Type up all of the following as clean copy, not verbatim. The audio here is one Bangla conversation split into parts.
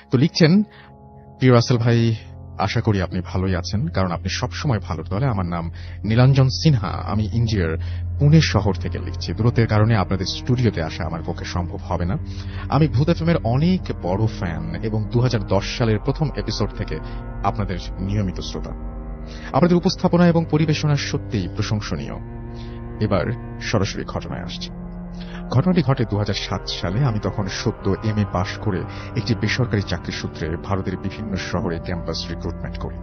তো লিখছেন, প্রিয় রাসেল ভাই, আশা করি আপনি ভালোই আছেন, কারণ আপনি সবসময় ভালো দলে। আমার নাম নীলাঞ্জন সিনহা, আমি ইন্ডিয়ার পুনে শহর থেকে লিখছি। দূরত্বের কারণে আপনাদের স্টুডিওতে আসা আমার পক্ষে সম্ভব হবে না। আমি ভূত এফএমের অনেক বড় ফ্যান এবং 2010 সালের প্রথম এপিসোড থেকে আপনাদের নিয়মিত শ্রোতা। আপনাদের উপস্থাপনা এবং পরিবেশনা সত্যিই প্রশংসনীয়। এবার সরাসরি ঘটনায় আসছে। ঘটনাটি ঘটে 2007 সালে। আমি তখন সদ্য এমএ পাশ করে একটি বেসরকারি চাকরি সূত্রে ভারতের বিভিন্ন শহরে ক্যাম্পাস রিক্রুটমেন্ট করি।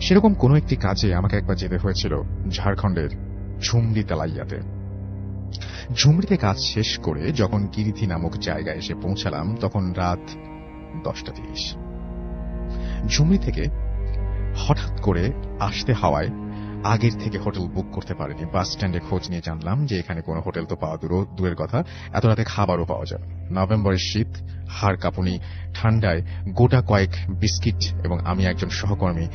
সেরকম কোনো একটি কাজে আমাকে একবার যেতে হয়েছিল ঝাড়খণ্ডের ঝুমরি তালাইয়াতে। ঝুমরিতে কাজ শেষ করে যখন গিরিধি নামক জায়গায় এসে পৌঁছালাম তখন রাত 10:30। ঝুমরি থেকে হঠাৎ করে আসতে হওয়ায় আগের থেকে হোটেল বুক করতে পারিনি। বাস স্ট্যান্ডে খোঁজ নিয়ে জানলাম যে এখানে কোনো হোটেল তো পাওয়া দূরের কথা, এত রাতে খাবারও পাওয়া যাবে। নভেম্বরের শীত, হাড় কাঁপুনি ঠান্ডায় গোটা কয়েক বিস্কিট এবং আমি একজন সহকর্মী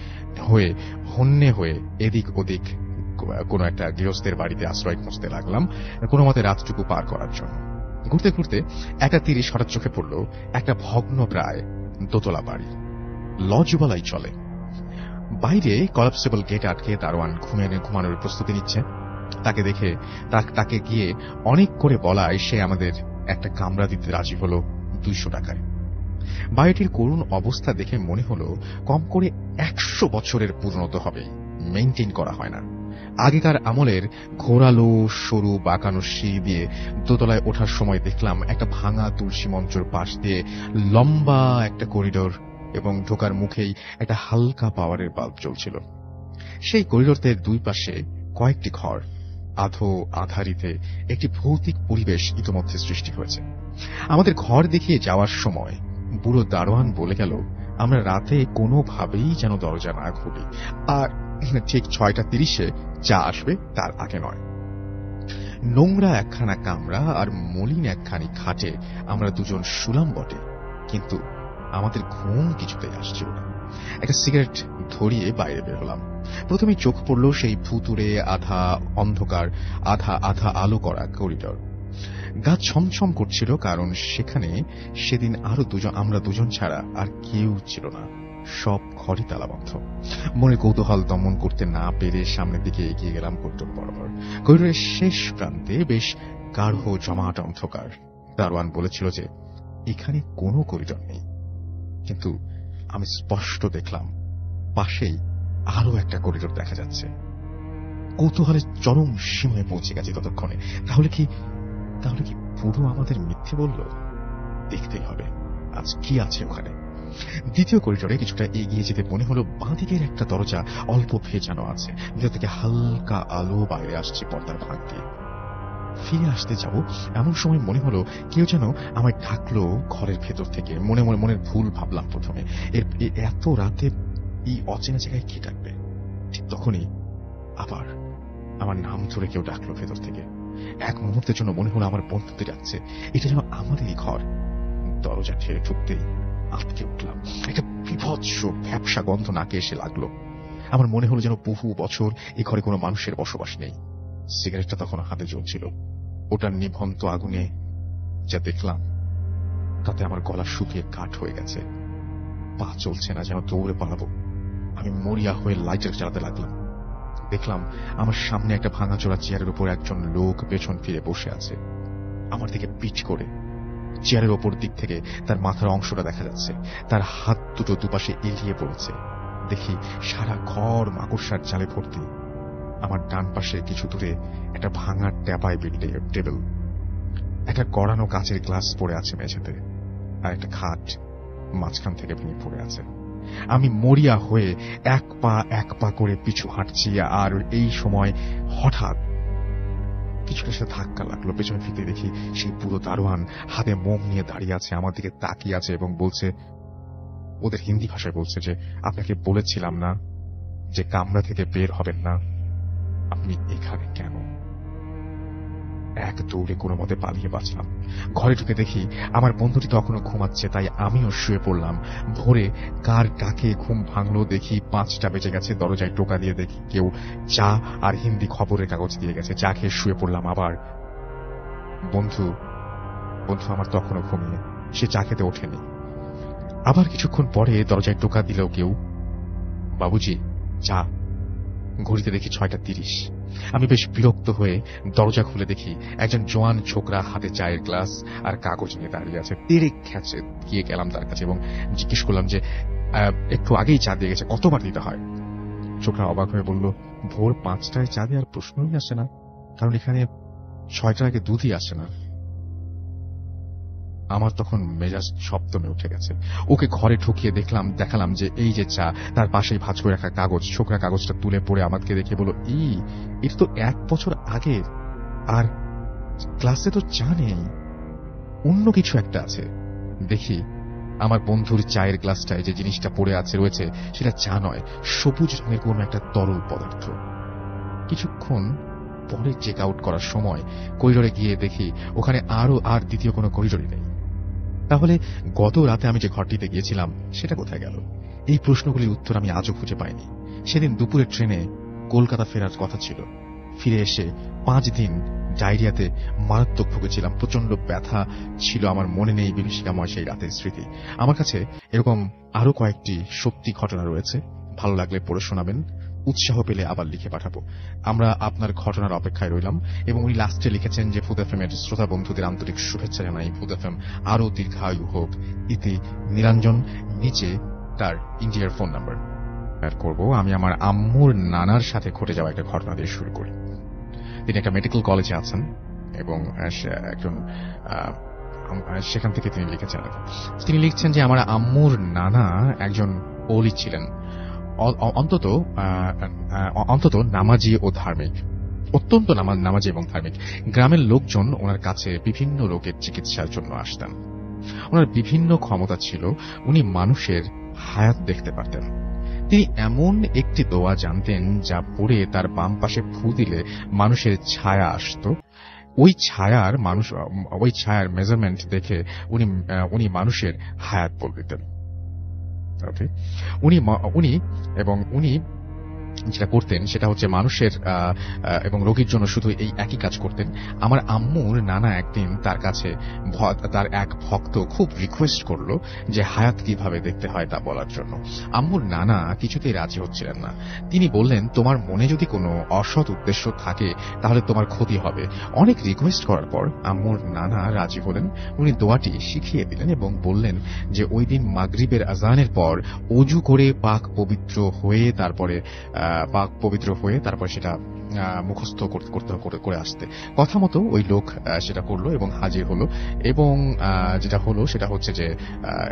হয়ে হন্যে হয়ে এদিক ওদিক কোনো একটা গৃহস্থের বাড়িতে আশ্রয় খুঁজতে লাগলাম কোনো মতে রাতটুকু পার করার জন্য। ঘুরতে ঘুরতে 1:30 হঠাৎ চোখে পড়ল একটা ভগ্ন প্রায় দোতলা বাড়ি। লজ বলাই চলে। বাইরে কলাপসেবল গেট আটকে দারোয়ান ঘুমানোর প্রস্তুতি নিচ্ছে। তাকে দেখে তাকে গিয়ে অনেক করে বলায় সে আমাদের একটা কামরা দিতে রাজি হল 200 টাকায়। বাড়িটির করুণ অবস্থা দেখে মনে হল কম করে 100 বছরের পুরনো তো হবেই, মেইনটেইন করা হয় না। আগেকার আমলের ঘোরালো সরু বাঁকানো সিঁড়ি দিয়ে দোতলায় ওঠার সময় দেখলাম একটা ভাঙা তুলসী মঞ্চের পাশ দিয়ে লম্বা একটা করিডোর এবং ঢোকার মুখেই একটা হালকা পাওয়ারের বাল্ব জ্বলছিল। সেই করিডোরের দুই পাশে কয়েকটি ঘর। আধো আধারিতে একটি ভৌতিক পরিবেশ ইতোমধ্যে সৃষ্টি হয়েছে। আমাদের ঘর দেখিয়ে যাওয়ার সময় বুড়ো দারোয়ান বলে গেল আমরা রাতে কোনোভাবেই যেন দরজা না খুলি, আর ঠিক 6:30 যা আসবে তার আগে নয়। নোংরা একখানা কামরা আর মলিন একখানি খাটে আমরা দুজন শুলাম বটে, কিন্তু আমাদের ঘুম কিছুতেই আসছিল না। একটা সিগারেট ধরিয়ে বাইরে বের হলাম। প্রথমে চোখ পড়ল সেই ভুতুড়ে আধা অন্ধকার আধা আধা আলো করা করিডোর। গা ছমছম করছিল, কারণ সেখানে সেদিন আমরা দুজন ছাড়া আর কেউ ছিল না। সব ঘরই তালাবন্ধ। মনে কৌতূহল দমন করতে না পেরে সামনের দিকে এগিয়ে গেলাম করিডোর বরাবর। করিডোরের শেষ প্রান্তে বেশ গাঢ় জমাট অন্ধকার। দারোয়ান বলেছিল যে এখানে কোনো করিডোর নেই, কিন্তু আমি স্পষ্ট দেখলাম পাশেই আরো একটা করিডোর দেখা যাচ্ছে। কৌতূহলের চরম সীমায় পৌঁছে গেছে ততক্ষণে। তাহলে কি পুরো আমাদের মিথ্যে বলল? দেখতেই হবে আজ কি আছে ওখানে। দ্বিতীয় করিডোরে কিছুটা এগিয়ে যেতে মনে হলো বাঁদিকের একটা দরজা অল্প ভেজানো আছে, ভিতর থেকে হালকা আলো বাইরে আসছে পর্দার ফাঁক দিয়ে। ফিরে আসতে যাব এমন সময় মনে হলো কেউ যেন আমায় ডাকলো ঘরের ভেতর থেকে। মনের ভুল ভাবলাম প্রথমে, এত রাতে এই অচেনা জায়গায় কি ডাকবে। ঠিক তখনই আবার আমার নাম ধরে কেউ ডাকলো ভেতর থেকে। এক মুহূর্তের জন্য মনে হলো আমার বন্ধুতে ডাকছে, এটা যেন আমাদেরই ঘর। দরজা ঠেলে ঢুকতেই আটকে উঠলাম। একটা বিভৎস ভ্যাপসা গন্ধ নাকে এসে লাগলো। আমার মনে হলো যেন বহু বছর এই ঘরে কোনো মানুষের বসবাস নেই। সিগারেটটা তখন হাতে জ্বলছিল। ওটার নিভন্ত আগুনে যা দেখলাম তাতে আমার গলা শুকিয়ে কাঠ হয়ে গেছে। পা চলছে না, যেন দৌড়ে পালাবো। আমি মরিয়া হয়ে লাইটার জ্বালাতে লাগলাম। দেখলাম আমার সামনে একটা ভাঙাচোরা চেয়ারের উপর একজন লোক পেছন ফিরে বসে আছে। আমার দিকে পিঠ করে। চেয়ারের ওপর দিক থেকে তার মাথার অংশটা দেখা যাচ্ছে। তার হাত দুটো দুপাশে এলিয়ে পড়েছে। দেখি সারা ঘর মাকড়সার জালে ভর্তি। আমার ডান পাশে কিছু দূরে একটা ভাঙা ট্যাপায় টেবিল, একটা গড়ানো কাচের গ্লাস পড়ে আছে মেঝেতে, আর একটা খাট মাঝখান থেকে ভেঙে পড়ে আছে। আমি মরিয়া হয়ে এক পা করে পিছু হাঁটছি, আর এই সময় হঠাৎ কিছুটা সাথে ধাক্কা লাগলো। পেছনে ফিরতে দেখি সেই পুরো দারোয়ান হাতে মোম নিয়ে দাঁড়িয়ে আছে, আমার দিকে তাকিয়ে আছে এবং বলছে, ওদের হিন্দি ভাষায় বলছে যে আপনাকে বলেছিলাম না যে কামরা থেকে বের হবেন না, আপনি এখানে কেন? এক দৌড়ে কোনো মতে পালিয়ে বাঁচলাম। ঘরে ঢুকে দেখি আমার বন্ধুটি তখনও ঘুমাচ্ছে, তাই আমিও শুয়ে পড়লাম। ভোরে কার ডাকে ঘুম ভাঙলো দেখি 5টা বেজে গেছে। দরজায় টোকা দিয়ে দেখি কেউ চা আর হিন্দি খবরের কাগজ দিয়ে গেছে। চা খেয়ে শুয়ে পড়লাম আবার। বন্ধু আমার তখনও ঘুমিয়ে, সে চা খেতে ওঠেনি। আবার কিছুক্ষণ পরে দরজায় টোকা দিল কেউ। বাবুজি, চা। ঘড়িতে দেখি 6:30। আমি বেশ বিরক্ত হয়ে দরজা খুলে দেখি একজন জোয়ান ছোকরা হাতে চায়ের গ্লাস আর কাগজ নিয়ে দাঁড়িয়ে আছে। তেড়ে খেঁচে গিয়ে গেলাম তার কাছে এবং জিজ্ঞেস করলাম যে একটু আগেই চা দিয়ে গেছে, কতবার দিতে হয়? ছোকরা অবাক হয়ে বলল, ভোর 5টায় চা দেওয়ার প্রশ্নই আসে না, কারণ এখানে 6টার আগে দুধই আসে না। আমার তখন মেজাজ সপ্তমে উঠে গেছে। ওকে ঘরে ঢুকিয়ে দেখালাম যে এই যে চা, তার পাশেই ভাঁজ করে রাখা কাগজ। ছোকরা কাগজটা তুলে পড়ে আমাকে দেখে বলল, এটা তো 1 বছর আগের, আর ক্লাসে তো চা নেই, অন্য কিছু একটা আছে। দেখি আমার বন্ধুর চায়ের গ্লাসটায় যে জিনিসটা পড়ে রয়েছে সেটা চা নয়, সবুজ রঙের কোন একটা তরল পদার্থ। কিছুক্ষণ পরে চেক আউট করার সময় করিডোরে গিয়ে দেখি ওখানে আর দ্বিতীয় কোনো করিডোরই নেই। তাহলে গত রাতে আমি যে ঘরটিতে গিয়েছিলাম সেটা কোথায় গেল? এই প্রশ্নগুলির উত্তর আমি আজও খুঁজে পাইনি। সেদিন দুপুরের ট্রেনে কলকাতা ফেরার কথা ছিল। ফিরে এসে 5 দিন ডায়রিয়াতে মারাত্মক ভুগেছিলাম। প্রচন্ড ব্যথা ছিল, আমার মনে নেই বিভীষিকাময় সেই রাতের স্মৃতি। আমার কাছে এরকম আরো কয়েকটি সত্যি ঘটনা রয়েছে, ভালো লাগলে পড়ে শোনাবেন, উৎসাহ পেলে আবার লিখে পাঠাবো। আমরা আপনার ঘটনার অপেক্ষায় রইলাম। এবং উনি লাস্টে লিখেছেন যে ফুড এফএম এর শ্রোতা বন্ধুদের আন্তরিক শুভেচ্ছা জানাই, ফুড এফএম আরো দীর্ঘায়ু হোক, ইতি নীলাঞ্জন। নিচে তার ইন্ডিয়ার ফোন নাম্বার অ্যাড করব। আমি আমার আম্মুর নানার সাথে ঘটে যাওয়া একটা ঘটনা দিয়ে শুরু করি। তিনি একটা মেডিকেল কলেজে আছেন এবং একজন সেখান থেকে তিনি লিখেছেন। তিনি লিখছেন যে আমার আম্মুর নানা একজন ওলি ছিলেন, অন্তত নামাজি ও ধার্মিক, অত্যন্ত নামাজি এবং ধার্মিক। গ্রামের লোকজন ওনার কাছে বিভিন্ন রোগের চিকিৎসার জন্য আসতেন। ওনার বিভিন্ন ক্ষমতা ছিল, উনি মানুষের হায়াত দেখতে পারতেন। তিনি এমন একটি দোয়া জানতেন যা পড়ে তার বাম পাশে ফু দিলে মানুষের ছায়া আসত। ওই ছায়ার মেজারমেন্ট দেখে উনি মানুষের হায়াত বলে দিতেন। উনি যেটা করতেন সেটা হচ্ছে মানুষের এবং রোগীর জন্য শুধু এই একই কাজ করতেন। আমার আম্মুর নানা একদিন তার এক ভক্ত খুব রিকোয়েস্ট করলো যে হায়াত কিভাবে দেখতে হয় তা বলার জন্য। আম্মুর নানা কিছুতেই রাজি হচ্ছিলেন না। তিনি বললেন, তোমার মনে যদি কোনো অসৎ উদ্দেশ্য থাকে তাহলে তোমার ক্ষতি হবে। অনেক রিকোয়েস্ট করার পর আম্মুর নানা রাজি হলেন। উনি দোয়াটি শিখিয়ে দিলেন এবং বললেন যে ওই দিন মাগরিবের আজানের পর অজু করে পাক পবিত্র হয়ে তারপর সেটা মুখস্থ করে আসতে। কথা মতো ওই লোক সেটা করলো এবং হাজির হলো। এবং যেটা হলো সেটা হচ্ছে যে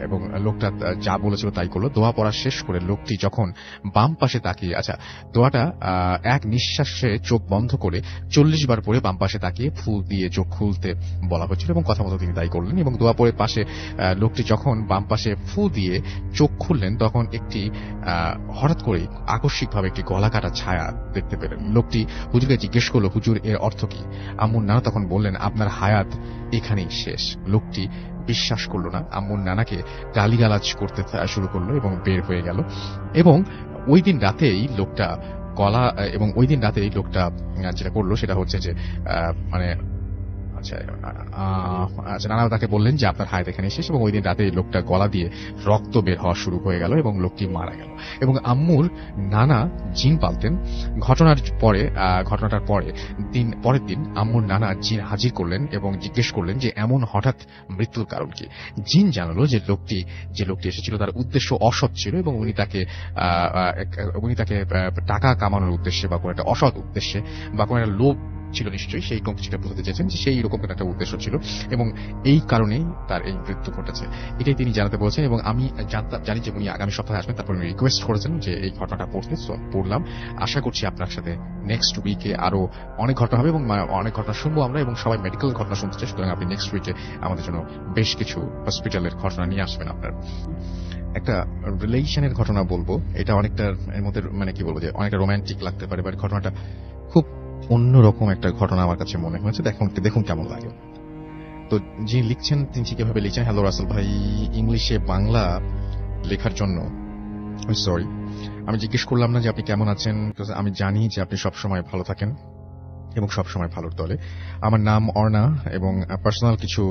এবং লোকটা যা বলেছিল তাই করলো। দোয়া পড়া শেষ করে লোকটি যখন বাম পাশে তাকিয়ে, দোয়াটা এক নিঃশ্বাসে চোখ বন্ধ করে 40 বার পরে বাম পাশে তাকিয়ে ফুল দিয়ে চোখ খুলতে বলা হয়েছিল এবং কথা মতো তিনি তাই করলেন। এবং দোয়া পড়ে পাশে লোকটি যখন বাম পাশে ফু দিয়ে চোখ খুললেন তখন একটি হঠাৎ করে আকস্মিকভাবে একটি গলা কাটা ছায়া দেখতে পেলেন। লোকটি হুজুরকে জিজ্ঞেস করলো, হুজুর এর অর্থ কি? আম্মুর নানা তখন বললেন, আপনার হায়াত এখানেই শেষ। লোকটি বিশ্বাস করলো না, আম্মুর নানাকে গালিগালাজ করতে শুরু করলো এবং বের হয়ে গেল। এবং ওই দিন রাতেই লোকটা যেটা করলো সেটা হচ্ছে যে নানা তাকে বললেন যে আপনার হায়াত এখানে শেষ। এবং ওই দিন রাতে লোকটা গলা দিয়ে রক্ত বের হওয়া শুরু হয়ে গেল এবং লোকটি মারা গেল। এবং আম্মুর নানা জিন পালতেন। ঘটনাটার পরের দিন আম্মুর নানা জিন হাজির করলেন এবং জিজ্ঞেস করলেন যে এমন হঠাৎ মৃত্যুর কারণ কি। জিন জানালো যে লোকটি এসেছিল তার উদ্দেশ্য অসৎ ছিল এবং উনি তাকে টাকা কামানোর উদ্দেশ্যে বা কোনো একটা অসৎ উদ্দেশ্যে বা কোনো একটা লোভ ছিল নিশ্চয়ই, সেই কিছুটা বোঝাতে চেয়েছেন যে সেই রকম একটা উদ্দেশ্য ছিল এবং এই কারণেই তার এই মৃত্যু ঘটেছে, এটাই তিনি জানাতে বলছেন। এবং আমি জানি যে উনি আগামী সপ্তাহে আসবেন, তারপর উনি রিকোয়েস্ট করেছেন যে এই ঘটনাটা পড়লাম। আশা করছি আপনার সাথে নেক্সট উইকে আরো অনেক ঘটনা হবে এবং অনেক ঘটনা শুনবো আমরা, এবং সবাই মেডিকেল ঘটনা শুনতে চাই। সুতরাং আপনি নেক্সট উইকে আমাদের জন্য বেশ কিছু হসপিটালের ঘটনা নিয়ে আসবেন। আপনার একটা রিলেশনের ঘটনা বলবো, এটা অনেকটা এর মধ্যে কি বলবো যে অনেকটা রোমান্টিক লাগতে পারে, বাট ঘটনাটা খুব অন্যরকম একটা ঘটনা আমার কাছে মনে হয়েছে। দেখুন কেমন লাগে। তো যিনি লিখছেন তিনি কিভাবে লিখছেন, হ্যালো রাসেল ভাই, ইংলিশে বাংলা লেখার জন্য সরি, আমি জিজ্ঞেস করলাম না যে আপনি কেমন আছেন, আমি জানি যে আপনি সবসময় ভালো থাকেন। এবং সবসময় ভালোর দলে। আমার নাম অর্ণা এবং পার্সোনাল কিছু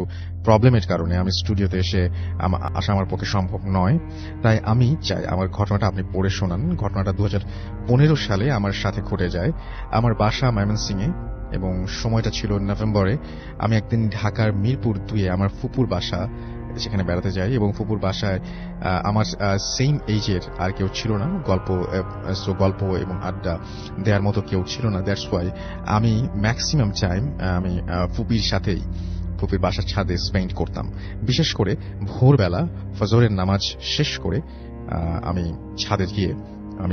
প্রবলেমের কারণে আমি স্টুডিওতে এসে আসা আমার পক্ষে সম্ভব নয়। তাই আমি চাই আমার ঘটনাটা আপনি পড়ে শোনান। ঘটনাটা 2015 সালে আমার সাথে ঘটে যায়। আমার বাসা ময়মনসিংহে এবং সময়টা ছিল নভেম্বরে। আমি একদিন ঢাকার মিরপুর 2-এ আমার ফুপুর বাসা সেখানে বেড়াতে যাই এবং ফুপুর বাসায় আমার সেম এইজের আর কেউ ছিল না। গল্প এবং আড্ডা দেওয়ার মতো কেউ ছিল না। দ্যাটস ওয়াই আমি ম্যাক্সিমাম টাইম আমি ফুপির বাসার ছাদে স্পেন্ড করতাম। বিশেষ করে ভোরবেলা ফজরের নামাজ শেষ করে আমি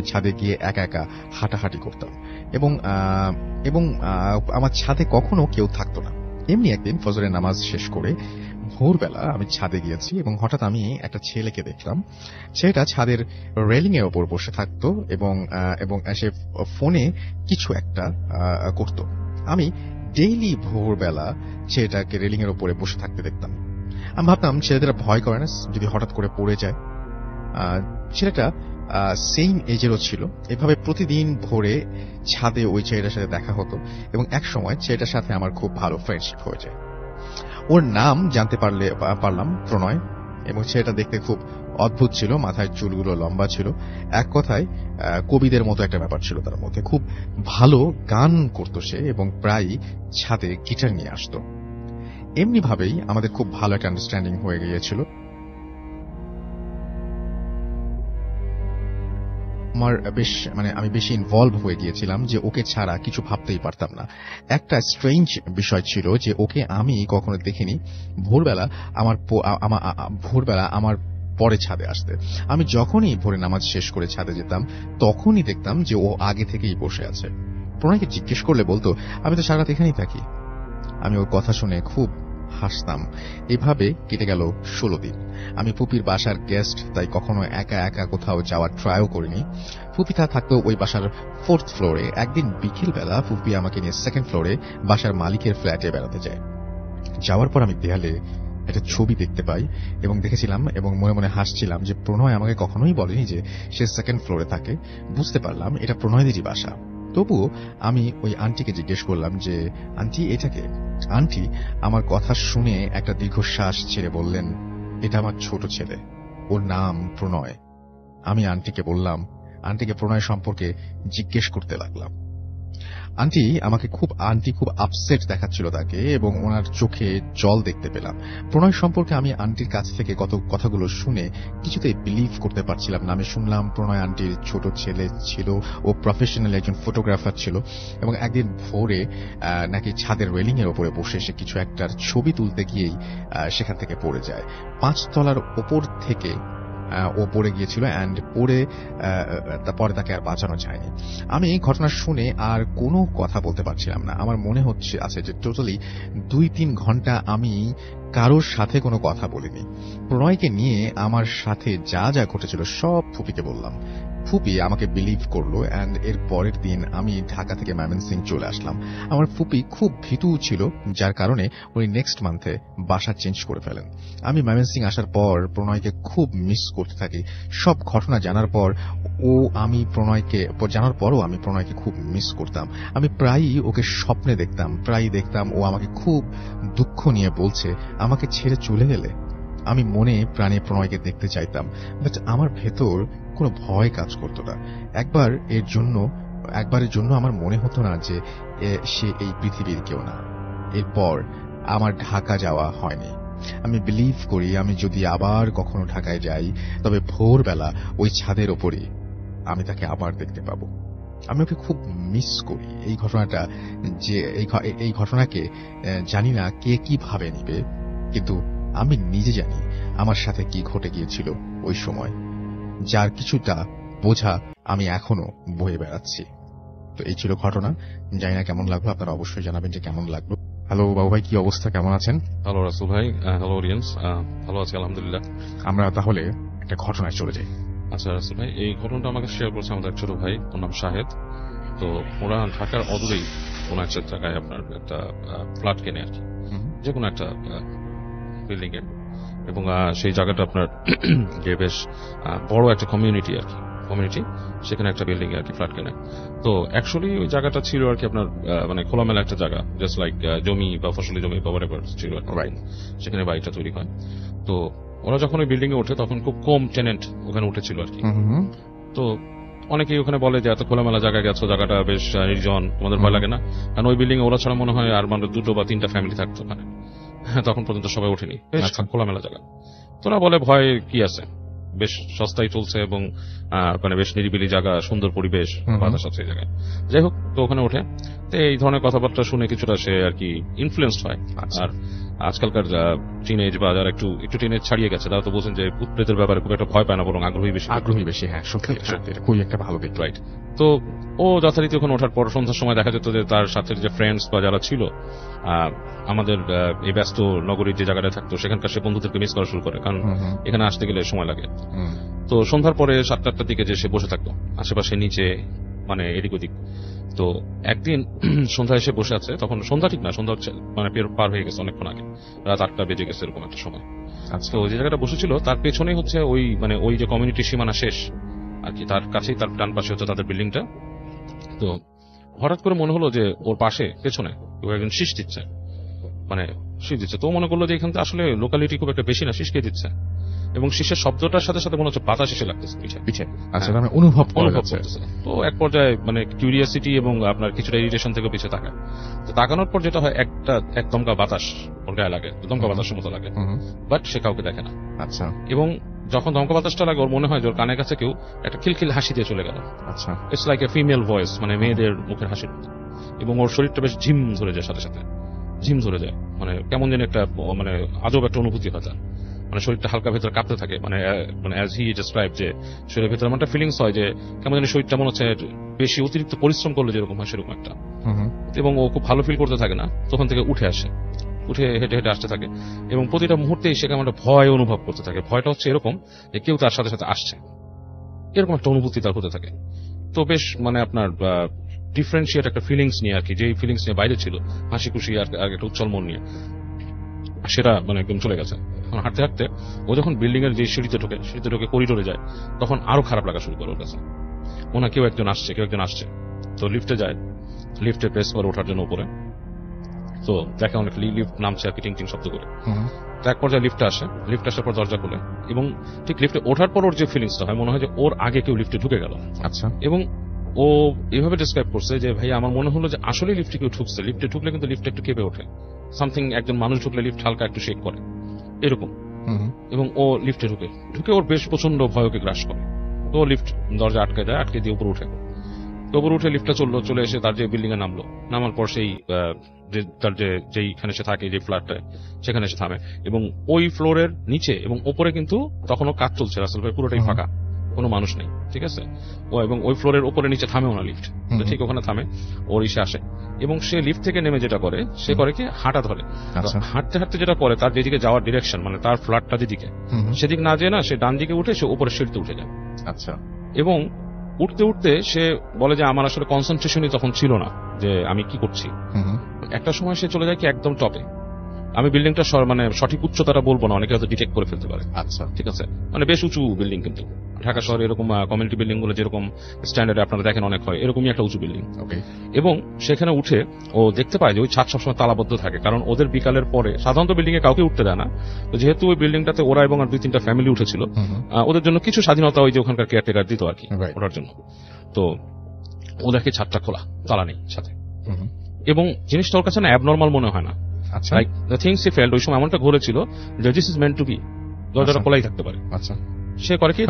ছাদে গিয়ে একা একা হাঁটাহাঁটি করতাম এবং আমার ছাদে কখনো কেউ থাকতো না। এমনি একদিন ফজরের নামাজ শেষ করে ভোরবেলা আমি ছাদে গিয়েছি এবং হঠাৎ আমি একটা ছেলেকে দেখলাম। ছেলেটা ছাদের রেলিং এর ওপর বসে থাকতো এবং সে ফোনে কিছু একটা করত। আমি ডেইলি ভোরবেলা ছেলেটাকে রেলিং এর ওপরে বসে থাকতে দেখতাম। আমি ভাবতাম ছেলেদের ভয় করে না যদি হঠাৎ করে পড়ে যায়। ছেলেটা সেম এজেরও ছিল। এভাবে প্রতিদিন ভোরে ছাদে ওই ছেলেটার সাথে দেখা হতো এবং এক সময় ছেলেটার সাথে আমার খুব ভালো ফ্রেন্ডশিপ হয়ে যায়। ওর নাম জানতে পারলাম প্রণয় এবং ছেলেটা দেখতে খুব অদ্ভুত ছিল। মাথায় চুলগুলো লম্বা ছিল। এক কথায় কবিদের মতো একটা ব্যাপার ছিল তার মধ্যে। খুব ভালো গান করতো সে এবং প্রায়ই ছাদে গিটার নিয়ে আসতো। এমনি ভাবেই আমাদের খুব ভালো একটা আন্ডারস্ট্যান্ডিং হয়ে গিয়েছিল। আমি বেশি ইনভলভ হয়ে গিয়েছিলাম যে ওকে ছাড়া কিছু ভাবতেই পারতাম না। একটা স্ট্রেঞ্জ বিষয় ছিল যে ওকে আমি কখনো দেখিনি ভোরবেলা আমার পরে ছাদে আসতে। আমি যখনই ভোরে নামাজ শেষ করে ছাদে যেতাম তখনই দেখতাম যে ও আগে থেকেই বসে আছে। প্রণয়কে জিজ্ঞেস করলে বলতো, আমি তো সারা রাত এখানেই থাকি। আমি ওর কথা শুনে খুব হাসতাম। এভাবে কেটে গেল 16 দিন। আমি ফুপির বাসার গেস্ট, তাই কখনো একা একা কোথাও যাওয়ার ট্রাইও করিনি। ফুপি থাকতো ওই বাসার 4th ফ্লোরে। একদিন বিকেলবেলা ফুপি আমাকে নিয়ে 2nd ফ্লোরে বাসার মালিকের ফ্ল্যাটে বেড়াতে যায়। যাওয়ার পর আমি দেয়ালে একটা ছবি দেখতে পাই এবং দেখেছিলাম এবং মনে মনে হাসছিলাম যে প্রণয় আমাকে কখনোই বলেনি যে সে 2nd ফ্লোরে থাকে। বুঝতে পারলাম এটা প্রণয়দেরই বাসা। তবুও আমি ওই আন্টিকে জিজ্ঞেস করলাম যে, আন্টি এটাকে? আন্টি আমার কথা শুনে একটা দীর্ঘশ্বাস ছেড়ে বললেন, এটা আমার ছোট ছেলে, ওর নাম প্রণয়। আমি আন্টিকে প্রণয় সম্পর্কে জিজ্ঞেস করতে লাগলাম। আন্টি খুব আপসেট দেখাচ্ছিল তাকে এবং ওনার চোখে জল দেখতে পেলাম। প্রণয় সম্পর্কে আমি আন্টির কাছ থেকে কথাগুলো শুনে কিছুতেই বিলিভ করতে পারছিলাম না। আমি শুনলাম প্রণয় আন্টির ছোট ছেলে ছিল, ও প্রফেশনাল একজন ফটোগ্রাফার ছিল এবং একদিন ভোরে নাকি ছাদের রেলিং এর ওপরে বসে সে কিছু একটার ছবি তুলতে গিয়েই সেখান থেকে পড়ে যায়। 5 তলার ওপর থেকে ও পড়ে গিয়েছিল অ্যান্ড পরে তাকে আর বাঁচানো যায়নি। আমি এই ঘটনা শুনে আর কোনো কথা বলতে পারছিলাম না। আমার মনে আছে যে টোটালি 2-3 ঘন্টা আমি কারোর সাথে কোনো কথা বলিনি। প্রণয়কে নিয়ে আমার সাথে যা যা ঘটেছিল সব ফুপিকে বললাম। ফুপি আমাকে বিলিভ করলো অ্যান্ড এর পরের দিন আমি ঢাকা থেকে ময়মনসিং চলে আসলাম। আমার ফুপি খুব ভীতু ছিল, যার কারণে উনি নেক্সট মান্থে বাসা চেঞ্জ করে ফেলেন। আমি ময়মনসিং আসার পর প্রণয়কে খুব মিস করতে থাকি। সব ঘটনা জানার পরও আমি প্রণয়কে খুব মিস করতাম। আমি প্রায়ই ওকে স্বপ্নে দেখতাম ও আমাকে খুব দুঃখ নিয়ে বলছে, আমাকে ছেড়ে চলে গেলে। আমি মনে প্রাণে প্রণয়কে দেখতে চাইতাম, বাট আমার ভেতর কোনো ভয় কাজ করতো না। একবারের জন্য আমার মনে হতো না যে সে এই পৃথিবীর কেউ না। এরপর আমার ঢাকা যাওয়া হয়নি। আমি বিলিভ করি আমি যদি আবার কখনো ঢাকায় যাই তবে ভোরবেলা ওই ছাদের ওপরে আমি তাকে আবার দেখতে পাবো। আমি ওকে খুব মিস করি। এই ঘটনাকে জানি না কে কিভাবে নিবে, কিন্তু আমি নিজে জানি আমার সাথে কি ঘটে গিয়েছিল ওই সময়, যার কিছুটা বোঝা আমি এখনো বয়ে বেড়াচ্ছি। তো এই ছিল ঘটনা। জানি না কেমন লাগলো, আপনারা অবশ্যই জানাবেন যে কেমন লাগলো। হ্যালো বাবু ভাই, কি অবস্থা, কেমন আছেন? হ্যালো রাসেল ভাই, হ্যালো অডিয়েন্স, ভালো আছি আলহামদুলিল্লাহ। আমরা তাহলে একটা ঘটনায় চলে যাই। আচ্ছা রাসেল ভাই, এই ঘটনাটা আমাকে শেয়ার করছে আমাদের এক ছোট ভাই, ওর নাম শাহেদ। তো ওরা ঢাকার অদূরেই কোন একটা জায়গায় আপনার একটা ফ্ল্যাট কেনে আর কি, যে কোনো একটা বিল্ডিং এর, এবং সেই জায়গাটা আপনার যে বেশ বড় একটা কমিউনিটি আর কি। কমিউনিটি, সেখানে একটা বিল্ডিং এ আর কি ফ্ল্যাট কেনে। তো অ্যাকচুয়ালি ওই জায়গাটা ছিল আর কি আপনার মানে খোলামেলা একটা জায়গা, জাস্ট লাইক জমি বা ফসলি জমি বা whatever ছিল আর কি। Right. সেখানে বাড়িটা তৈরি হয়। তো ওরা যখন ওই বিল্ডিং এ ওঠে তখন খুব কম টেনেন্ট ওখানে উঠেছিল আর কি। তো অনেকেই ওখানে বলে যে এত খোলামেলা জায়গায় গেছো, জায়গাটা বেশ নির্জন, তোমাদের ভয় লাগে না? কারণ ওই বিল্ডিং এ ওরা ছাড়া মনে হয় আর মানে 2 বা 3টা ফ্যামিলি থাকতো ওখানে। তখন পর্যন্ত সবাই ওঠেনি, বেশ আচ্ছা। খোলামেলা জায়গা। তোরা বলে ভয় কি আছে, বেশ সস্তায় চলছে এবং মানে বেশ নিরিবিলি জায়গা, সুন্দর পরিবেশ, বাতাস আছে এই জায়গায়। যাই হোক, তো ওখানে ওঠে। তো এই ধরনের কথাবার্তা শুনে কিছুটা সে আর কি ইনফ্লুয়েন্সড হয়। আচ্ছা। আর আজকালকার টিনেজ বা যারা একটু টিনেজ ছাড়িয়ে গেছে তারা তো বলছেন যে ভূত প্রেতের ব্যাপারে খুব একটা ভয় পায় না, বরং আগ্রহী বেশি। হ্যাঁ, সত্যি এটা খুবই একটা ভালো দিক। রাইট। তো ও যথারীতি ওখানে ওঠার পর সন্ধ্যার সময় দেখা যেত যে তার সাথে যে ফ্রেন্ডস বা যারা ছিল আমাদের এই ব্যস্ত নগরীর যে জায়গাটা থাকতো সেখানকার সে বন্ধুদেরকে মিস করা শুরু করে, কারণ এখানে আসতে গেলে সময় লাগে। তো সন্ধ্যার পরে 7-8টার দিকে যে সে বসে থাকতো আশেপাশে নিচে, মানে এদিক ওদিক। তো একদিন সন্ধ্যা এসে বসে আছে, তখন সন্ধ্যা ঠিক না, সন্ধ্যা মানে পার হয়ে গেছে অনেকক্ষণ আগে, রাত 8টা বেজে গেছে এরকম একটা সময়। আচ্ছা। তো যে জায়গাটা বসেছিল তার পেছনেই হচ্ছে ওই মানে ওই যে কমিউনিটির সীমানা শেষ আর কি, তার কাছেই তার ডান পাশে হচ্ছে তাদের বিল্ডিংটা। তো হঠাৎ করে মনে হলো যে ওর পাশে পেছনে কেউ একজন শীষ দিচ্ছে, মানে শীষ দিচ্ছে। তো মনে করলো যে এখান থেকে আসলে লোকালিটি খুব একটা বেশি না, শীষ কে দিচ্ছে, এবং শীষের শব্দটার সাথে সাথে মনে হচ্ছে বাতাস এসে লাগতেছে পিছে। আচ্ছা, মানে অনুভব করা যাচ্ছে। করতেছে। তো এক পর্যায়ে মানে কিউরিয়াসিটি এবং আপনার কিছুটা ইরিটেশন থেকে পিছে তাকায়। তো তাকানোর পর যেটা হয়, এক দমকা বাতাস ওর গায়ে লাগে, দমকা বাতাসের মতো লাগে, বাট সে কাউকে দেখে না। আচ্ছা। এবং যখন দমকা বাতাসটা লাগে ওর মনে হয় যে ওর কানের কাছে কেউ একটা খিলখিল হাসি দিয়ে চলে গেল। আচ্ছা। It's like a female voice, মানে মেয়েদের মুখের হাসির মতো। এবং ওর শরীরটা বেশ ঝিম ধরে যায়, সাথে সাথে ঝিম ধরে যায়, মানে কেমন যেন একটা মানে আজব একটা অনুভূতি হয় তার, মানে শরীরটা হালকা ভেতরে কাঁপতে থাকে, মানে অ্যাজ হি ডিসক্রাইব যে শরীরের ভেতরে একটা ফিলিংস হয় যে কেমন যেন শরীরটা মনে হচ্ছে বেশি অতিরিক্ত পরিশ্রম করলে যেরকম হয় সেরকম একটা। এবং ও খুব ভালো ফিল করতে থাকে না, তখন থেকে উঠে হেঁটে হেঁটে আসতে থাকে, এবং প্রতিটা মুহূর্তেই সে কেমন একটা ভয় অনুভব করতে থাকে। ভয়টা হচ্ছে এরকম যে কেউ তার সাথে সাথে আসছে, এরকম একটা অনুভূতি তার হতে থাকে। তো বেশ মানে আপনার ডিফারেন্সিয়েট একটা ফিলিংস নিয়ে আর কি, যে ফিলিংস নিয়ে বাইরে ছিল হাসি খুশি আর একটা উচ্ছল মন নিয়ে, সেটা মানে একদম চলে গেছে। হাঁটতে হাঁটতে ও যখন বিল্ডিং এর যে সিঁড়িতে ঢোকে করিডোরে যায়, তখন আরো খারাপ লাগা শুরু করে ওর কাছে, মনে হয় কেউ একজন আসছে। তো লিফটে যায়, লিফটে প্রেস করে ওঠার জন্য উপরে, তো দেখে অনেক লিফট নামছে আর কি, টিং টিং শব্দ করে। তো এক পর্যায়ে লিফটে আসার পর দরজা খুলে, এবং ঠিক লিফটে ওঠার পর ওর যে ফিলিংসটা হয়, মনে হয় যে ওর আগে কেউ লিফটে ঢুকে গেল। আচ্ছা। এবং ও এভাবে ডিসক্রাইব করছে যে ভাই আমার মনে হলো যে আসলে লিফটে কেউ ঢুকছে, লিফটে ঢুকলে কিন্তু লিফট একটু কেঁপে ওঠে, সামথিং, একজন মানুষ ঢুকলে লিফট হালকা একটু শেক করে এরকম। এবং ও লিফটে ঢুকে ওর বেশ প্রচন্ড ভয়কে গ্রাস করে। তো লিফট দরজা আটকে দিয়ে উপরে উঠে, তো উপরে উঠে লিফটটা চলে এসে তার যে বিল্ডিং এ নামার পর সেই তার যেইখানে সে থাকে, যে ফ্ল্যাটটায়, সেখানে এসে থামে। এবং ওই ফ্লোরের নিচে এবং ওপরে কিন্তু তখনও কাজ চলছে, রাসেল ভাই, পুরোটাই ফাঁকা, কোনো মানুষ নেই, ঠিক আছে। এবং ওই ফ্লোরের ওপরে নিচে থামেও না লিফট, ঠিক ওখানে থামে, ওর ইসে আসে। এবং সে লিফট থেকে নেমে যেটা করে, সে করে কি হাঁটা ধরে। হাঁটতে হাঁটতে যেটা করে, তার যেদিকে যাওয়ার ডিরেকশন, মানে তার ফ্ল্যাটটা যেদিকে, সেদিক না যেয়ে না সে ডান দিকে উঠে সে উপরে সিঁড়িতে উঠে যায়। আচ্ছা। এবং উঠতে সে বলে যে আমার আসলে কনসেন্ট্রেশনই তখন ছিল না যে আমি কি করছি। একটা সময় সে চলে যায় কি একদম টপে, আমি বিল্ডিংটা মানে সঠিক উচ্চতাটা বলবো না, অনেকে হয়তো ডিটেক্ট করে ফেলতে পারে। আচ্ছা, ঠিক আছে, মানে বেশ উঁচু বিল্ডিং, কিন্তু ঢাকা শহরে এরকম কমিউনিটি বিল্ডিং গুলো যেরকম স্ট্যান্ডার্ডে আপনারা দেখেন অনেক হয়, এরকমই একটা উঁচু বিল্ডিং। এবং সেখানে উঠে ও দেখতে পায় যে ওই ছাদ সবসময় তালাবদ্ধ থাকে, কারণ ওদের বিকালের পরে সাধারণত বিল্ডিং এ কাউকে উঠতে দেয় না। তো যেহেতু ওই বিল্ডিংটাতে ওরা এবং আর 2-3টা ফ্যামিলি উঠেছিল, ওদের জন্য কিছু স্বাধীনতা ওই যে ওখানকার কেয়ারটেকার দিত আর কি ওঠার জন্য। তো ও দেখে ছাদটা খোলা, তালা নেই সাথে, এবং জিনিসটা ওর কাছে না অ্যাবনর্মাল মনে হয় না। Like the things he felt, ওই সময় এমনটা ঘুরেছিল যে this is meant to be, দরজাটা খোলাই থাকতে পারে। আচ্ছা, সে করে কি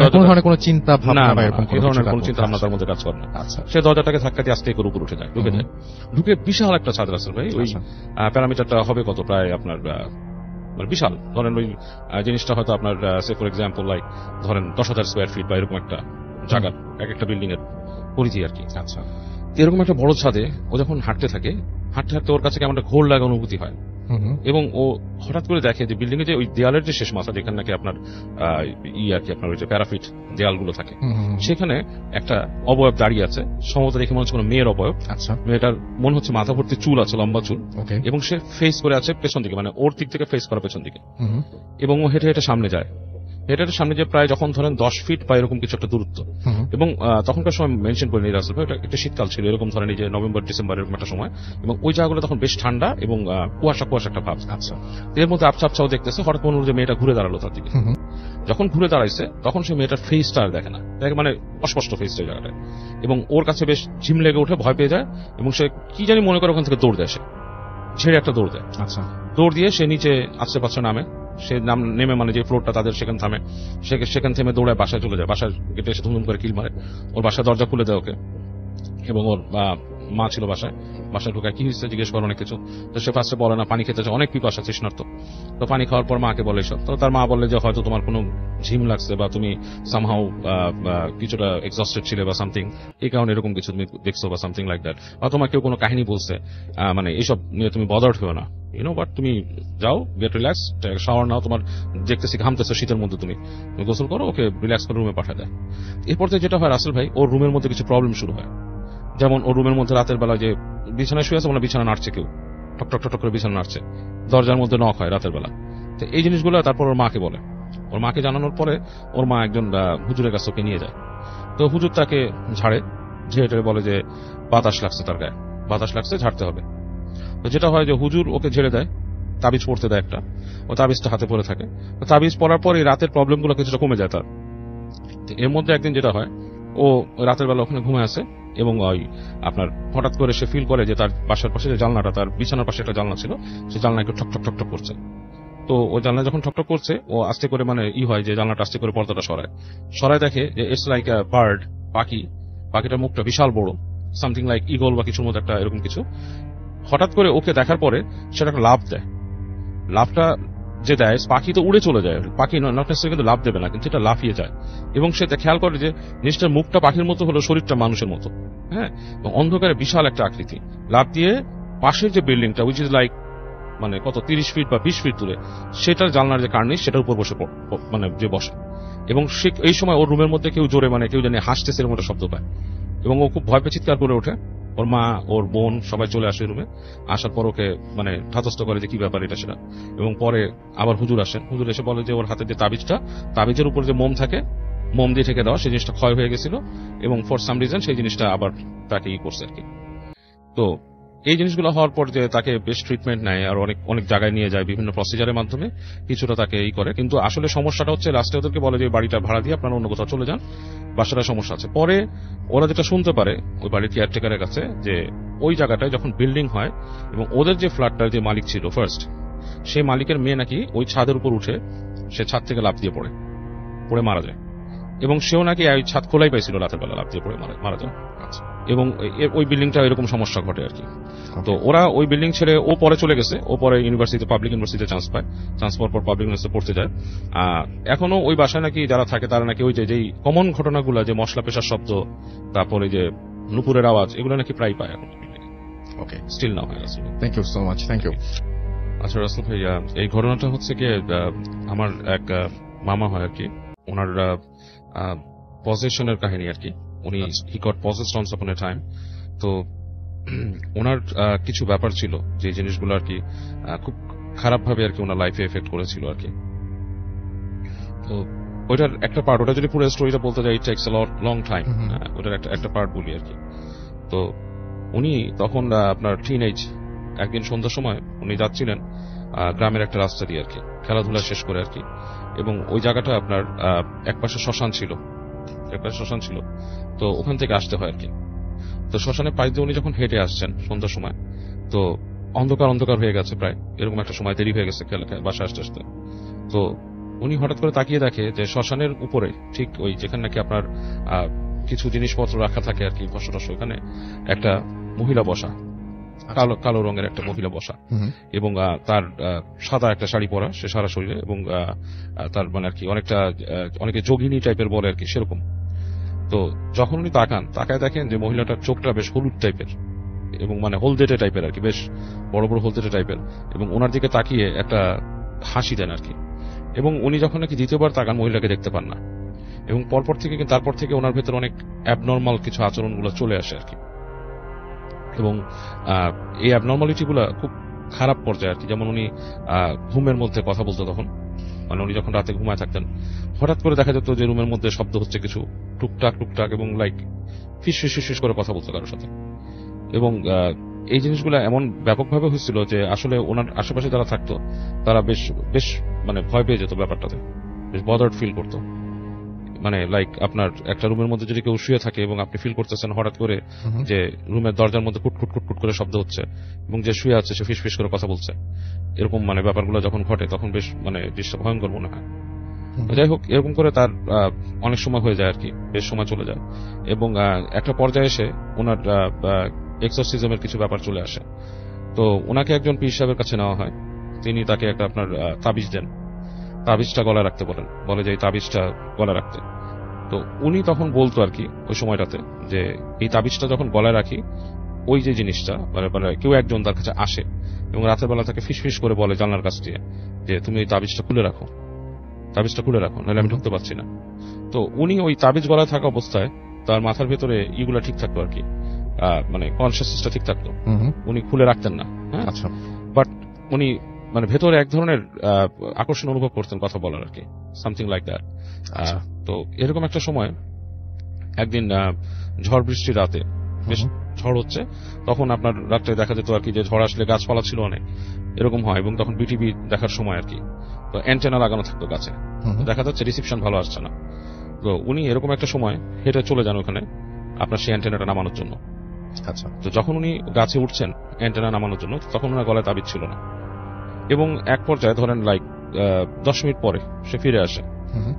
কোনো চিন্তা ভাবনা বা এরকম এই ধরনের কোনো চিন্তা ভাবনা তার মধ্যে কাজ করে না। সে দরজাটাকে ধাক্কা দিয়ে আস্তে করে উপরে উঠে যায়, ঢুকে বিশাল একটা ছাদ, রাসেল ভাই, ওই প্যারামিটারটা হবে কত, প্রায় আপনার মানে বিশাল, ধরেন ওই জিনিসটা হয়তো আপনার সে ফর এক্সাম্পল লাইক ধরেন 10,000 স্কোয়ার ফিট বা এরকম একটা জায়গা, একটা বিল্ডিং এর পরিধি আর কি। আচ্ছা, এরকম একটা বড় ছাদে ও যখন হাঁটতে ওর কাছে কেমন একটা ঘোর লাগা অনুভূতি হয়। এবং ও হঠাৎ করে দেখে যে বিল্ডিং এ যে ওই দেয়ালের যে শেষ মাথা, যেখানে নাকি আপনার আর কি আপনার ওই যে প্যারাফিট দেয়ালগুলো থাকে, সেখানে একটা অবয়ব দাঁড়িয়ে আছে, সম্ভবত দেখে মনে হচ্ছে কোনো মেয়ের অবয়ব। আচ্ছা, মেয়েটার মনে হচ্ছে মাথা ভর্তি চুল আছে, লম্বা চুল, এবং সে ফেস করে আছে পেছন দিকে, মানে ওর দিক থেকে ফেস করা পেছন দিকে। এবং ও হেঁটে হেঁটে সামনে যায়, থিয়েটারের সামনে যে প্রায় যখন ধরেন 10 ফিট বা এরকম কিছু একটা দূরত্ব, এবং তখনকার সময় মেনশন করিনি রাসেল ভাই, একটা শীতকাল ছিল এরকম ধরেন এই যে নভেম্বর ডিসেম্বর এরকম একটা সময়, এবং ওই জায়গাগুলো তখন বেশ ঠান্ডা এবং কুয়াশা কুয়াশা একটা ভাব। আচ্ছা, এর মধ্যে আবছা আবছাও দেখতেছে, হঠাৎ মনে হলো যে মেয়েটা ঘুরে দাঁড়ালো তার দিকে। যখন ঘুরে দাঁড়াইছে তখন সে মেয়েটার ফেসটা আর দেখে না, দেখে মানে অস্পষ্ট ফেসটা ওই জায়গাটায়, এবং ওর কাছে বেশ ঝিম লেগে উঠে ভয় পেয়ে যায়, এবং সে কি জানি মনে করে ওখান থেকে দৌড় দেয়, সে ঝেড়ে একটা দৌড় দেয়। আচ্ছা, দৌড় দিয়ে সে নিচে আস্তে পাচ্ছে নামে, সে নেমে মানে যে ফ্লোরটা তাদের সেখানে থামে, সেখান থেমে দৌড়ায় বাসায় চলে যায়, বাসায় গেটে এসে ধুমধুম করে কিল মারে, ওর বাসায় দরজা খুলে দেয় ওকে, এবং ওর মা ছিল বাসায় ঢুকায় কি হয়েছে জিজ্ঞেস করে অনেক কিছু, তো সে ফার্স্টে বলে না, পানি খেতে চায়, অনেক পিপাসা তৃষ্ণার্ত, তো পানি খাওয়ার পর মাকে বলে এসব, তো তার মা বললে যে হয়তো তোমার কোনো ঝিম লাগছে বা তুমি সামহাউ কিছুটা এক্সস্টেড ছিলে বা সামথিং, এই কারণে এরকম কিছু তুমি দেখছো বা সামথিং লাইক দ্যাট, বা তোমার কেউ কোনো কাহিনী বলছে, মানে এইসব নিয়ে তুমি বদার্ড হও না, বাট তুমি যাও, গেট রিল্যাক্স, শাওয়ার নাও, তোমার দেখতেছি ঘামতেছো শীতের মধ্যে, তুমি গোসল করো, ওকে রিল্যাক্স করে রুমে পাঠায় দেয়। এরপর যেটা হয় রাসেল ভাই, ওর রুমের মধ্যে কিছু প্রবলেম শুরু হয়, যেমন ওর রুমের মধ্যে রাতের বেলা যে বিছানায় শুয়ে আছে, মানে বিছানা নাড়ছে কেউ, ঠক ঠক ঠক করে বিছানা নাড়ছে, দরজার মধ্যে নক হয় রাতের বেলা। তো এই জিনিসগুলো তারপর ওর মাকে বলে, ওর মাকে জানানোর পরে ওর মা একজন হুজুরের কাছে ওকে নিয়ে যায়, তো হুজুর তাকে ঝেড়ে বলে যে বাতাস লাগছে তার গায়ে, বাতাস লাগছে, ঝাড়তে হবে। তো যেটা হয় যে হুজুর ওকে ঝেড়ে দেয়, তাবিজ পড়তে দেয় একটা, ও তাবিজটা হাতে পড়ে থাকে, তো তাবিজ পড়ার পর এই রাতের প্রবলেমগুলো কিছুটা কমে যায় তার। এর মধ্যে একদিন যেটা হয়, ও রাতের বেলা ওখানে ঘুমে আছে, এবং ওই আপনার হঠাৎ করে সে ফিল করে যে তার বাসার পাশে যে জানলাটা, তার বিছানার পাশে একটা জানলা ছিল, সে জানলা একটু ঠক ঠক ঠক ঠক করছে। তো ওই জানলা যখন ঠকঠক করছে, ও আস্তে করে মানে হয় যে জানলাটা আস্তে করে পর্দাটা সরায় দেখে যে ইটস লাইক আ বার্ড, পাখিটার মুখটা বিশাল বড়, সামথিং লাইক ইগল বা কিছুর মধ্যে একটা এরকম কিছু। হঠাৎ করে ওকে দেখার পরে সেটা একটা লাফ দেয়, লাফটা যে দেয়, পাখি তো উড়ে চলে যায়, পাখি নট নেসেসারি কিন্তু লাফ দেবে না, কিন্তু এটা লাফিয়ে যায়, এবং সে খেয়াল করে যে জিনিসটার মুখটা পাখির মতো হলো, শরীরটা মানুষের মতো, হ্যাঁ, এবং অন্ধকারে বিশাল একটা আকৃতি, লাফ দিয়ে পাশের যে বিল্ডিংটা উইচ ইজ লাইক মানে কত 30 ফিট বা 20 ফিট দূরে, সেটার জানলার যে কার্নিশ সেটার উপর মানে যে বসে, এবং সে এই সময় ওর রুমের মধ্যে কেউ জোরে মানে কেউ জানে হাসতেছে এরকম একটা শব্দ পায়, এবং ও খুব ভয় পেয়ে চিৎকার করে ওঠে, ওর মা ওর বোন সবাই চলে আসে রুমে, আসার পর ওকে মানে ধাতস্থ করে যে কি ব্যাপার এটা সেটা, এবং পরে আবার হুজুর আসেন, হুজুর এসে বলে যে ওর হাতে যে তাবিজের উপর যে মোম থাকে, মোম দিয়ে ঠেকে দেওয়া, সেই জিনিসটা ক্ষয় হয়ে গেছিল, এবং ফর সাম রিজন সেই জিনিসটা আবার তাকে করছে আর কি। তো এই জিনিসগুলো হওয়ার পর যে তাকে বেশ ট্রিটমেন্ট নেয়, আর অনেক অনেক জায়গায় নিয়ে যায় বিভিন্ন প্রসিজারের মাধ্যমে, কিছুটা তাকে করে, কিন্তু আসলে সমস্যাটা হচ্ছে লাস্টে ওদেরকে বলে যে বাড়িটা ভাড়া দিয়ে আপনারা অন্য কোথাও চলে যান, বাসাটা সমস্যা আছে। পরে ওরা যেটা শুনতে পারে ওই বাড়ির কেয়ারটেকারের কাছে, যে ওই জায়গাটায় যখন বিল্ডিং হয়, এবং ওদের যে ফ্ল্যাটটার যে মালিক ছিল ফার্স্ট, সেই মালিকের মেয়ে নাকি ওই ছাদের উপর উঠে সে ছাদ থেকে লাফ দিয়ে পড়ে মারা যায়, এবং সেও নাকি ওই ছাদ খোলাই পাইছিল, রাতের বেলা লাফ দিয়ে পড়ে মারা যায়, এবং ওই বিল্ডিংটা এরকম সমস্যা ঘটে আর কি। তো ওরা ওই বিল্ডিং ছেড়ে ও পরে চলে গেছে, ও পরে পাবলিক ইউনিভার্সিটিতে চান্স পায়, চান্স পাওয়ার পর পাবলিক ইউনিভার্সিটি পড়তে যায়। এখনো ওই বাসায় নাকি যারা থাকে তারা নাকি ওই যেই কমন ঘটনাগুলো, যে মশলা পেশার শব্দ, তারপরে যে নুপুরের আওয়াজ, এগুলো নাকি প্রায় পায় এখন। ওকে, স্টিল না হয় আসলে। Thank you so much, thank you. আচ্ছা রাসেল ভাই, এই ঘটনাটা হচ্ছে কি, আমার এক মামা হয় আর কি, ওনার পজেশনের কাহিনী আর কি, উনি হি গট পজেসড অনস আপন এ টাইম। তো ওনার কিছু ব্যাপার ছিল যে জিনিসগুলো আর কি খুব খারাপ ভাবে আর কি ওনার লাইফে এফেক্ট করেছিল আর কি। তো ওইটার একটা পার্ট, ওটা যদি পুরো স্টোরিটা বলতে যাই ইট টেকস আ লং টাইম, ওটার একটা পার্ট বলি আর কি। তো উনি তখন আপনার টিনেজ, একদিন সন্ধ্যার সময় উনি যাচ্ছিলেন গ্রামের একটা রাস্তা দিয়ে আর কি, খেলাধুলা শেষ করে আর কি, এবং ওই জায়গাটা আপনার একপাশে শ্মশান ছিল, তো ওখান থেকে আসতে হয় আর কি। তো শ্মশানের পাশ দিয়ে উনি যখন হেঁটে আসছেন সন্ধ্যার সময়, তো অন্ধকার হয়ে গেছে, প্রায় এরকম একটা সময় দেরি হয়ে গেছে বাসা আসতে আসতে। তো উনি হঠাৎ করে তাকিয়ে দেখে যে শ্মশানের উপরে ঠিক ওই যেখানে নাকি আপনার কিছু জিনিসপত্র রাখা থাকে আর কি, ভস্য, ওখানে একটা মহিলা বসা, কালো রঙের একটা মহিলা বসা, এবং তার সাদা একটা শাড়ি পরা, সে সারা শরীরে, এবং তার মানে আর কি অনেকে যোগিনী টাইপের বলে আর কি, সেরকম। তো যখন উনি তাকায় দেখেন যে মহিলাটার চোখটা বেশ হলুদ টাইপের, এবং মানে হলদেটে টাইপের আর কি, বেশ বড় বড় হলদেটে টাইপের, এবং ওনার দিকে তাকিয়ে একটা হাসি দেন আর কি। এবং উনি যখন নাকি দ্বিতীয়বার তাকান, মহিলাকে দেখতে পান না, এবং তারপর থেকে ওনার ভেতর অনেক অ্যাবনর্মাল কিছু আচরণগুলো চলে আসে আর কি, এবং এই অ্যাবনর্মালিটি গুলা খুব খারাপ পর্যায়ে আর কি। যেমন উনি ঘুমের মধ্যে কথা বলতো তখন, মানে উনি যখন রাতে ঘুমায় থাকতেন হঠাৎ করে দেখা যেত যে রুমের মধ্যে শব্দ হচ্ছে কিছু টুকটাক টুকটাক, এবং লাইক ফিস ফিস ফিস ফিস করে কথা বলতো কারোর সাথে। এবং এই জিনিসগুলো এমন ব্যাপকভাবে হচ্ছিল যে আসলে ওনার আশেপাশে যারা থাকতো তারা বেশ বেশ মানে ভয় পেয়ে যেত ব্যাপারটাতে, বেশ বদার্ড ফিল করতো। মানে লাইক আপনার একটা রুমের মধ্যে যদি কেউ শুয়ে থাকে এবং আপনি ফিল করতেছেন হঠাৎ করে যে রুমের দরজার মধ্যে কুটকুট কুটকুট করে শব্দ হচ্ছে এবং যে শুয়ে আছে সে ফিস ফিস করে কথা বলছে, এরকম মানে ব্যাপারগুলো যখন ঘটে তখন বেশ মানে দৃশ্য ভয়ঙ্কর মনে হয়। যাই হোক, এরকম করে তার অনেক সময় হয়ে যায় আর কি, বেশ সময় চলে যায়, এবং একটা পর্যায়ে এসে ওনার এক্সোরসিজমের কিছু ব্যাপার চলে আসে। তো ওনাকে একজন পীর সাহেবের কাছে নেওয়া হয়, তিনি তাকে একটা আপনার তাবিজ দেন, তাবিজটা গলায় রাখতে বলেন, বলে যে এই তাবিজটা গলায় রাখতে। তো উনি তখন বলতো আর কি ওই সময়টাতে যে এই তাবিজটা যখন গলায় রাখি, ওই যে জিনিসটা মানে মানে কেউ একজন তার কাছে আসে এবং রাতের বেলা তাকে ফিসফিস করে বলে জানলার কাছ দিয়ে যে তুমি এই তাবিজটা খুলে রাখো, তাবিজটা খুলে রাখো, নাহলে আমি ঢুকতে পারছি না। তো উনি ওই তাবিজ গলায় থাকা অবস্থায় তার মাথার ভেতরে ইগুলা ঠিক থাকতো আর কি, মানে কনসিয়াসনেসটা ঠিক থাকতো, উনি খুলে রাখতেন না। হ্যাঁ, আচ্ছা, বাট উনি মানে ভেতরে এক ধরনের আকর্ষণ অনুভব করতেন কথা বলার আর কি, সামথিং লাইক দ্যাট। তো এরকম একটা সময় একদিন ঝড় বৃষ্টির রাতে, বেশ ঝড় হচ্ছে, তখন আপনার রাত্রে দেখা যেত আর কি যে ঝড় আসলে গাছপালা ছিল অনেক, এরকম হয়, এবং তখন বিটিভি দেখার সময় আর কি। তো অ্যান্টেনা লাগানো থাকতো গাছে, দেখা যাচ্ছে রিসিপশন ভালো আসছে না। তো উনি এরকম একটা সময় হেঁটে চলে যান ওখানে আপনার সেই অ্যান্টেনাটা নামানোর জন্য। আচ্ছা, তো যখন উনি গাছে উঠছেন অ্যান্টেনা নামানোর জন্য, তখন ওনার গলায় তাবিজ ছিল না, এবং এক পর্যায়ে ধরেন লাইক 10 মিনিট পরে সে ফিরে আসে।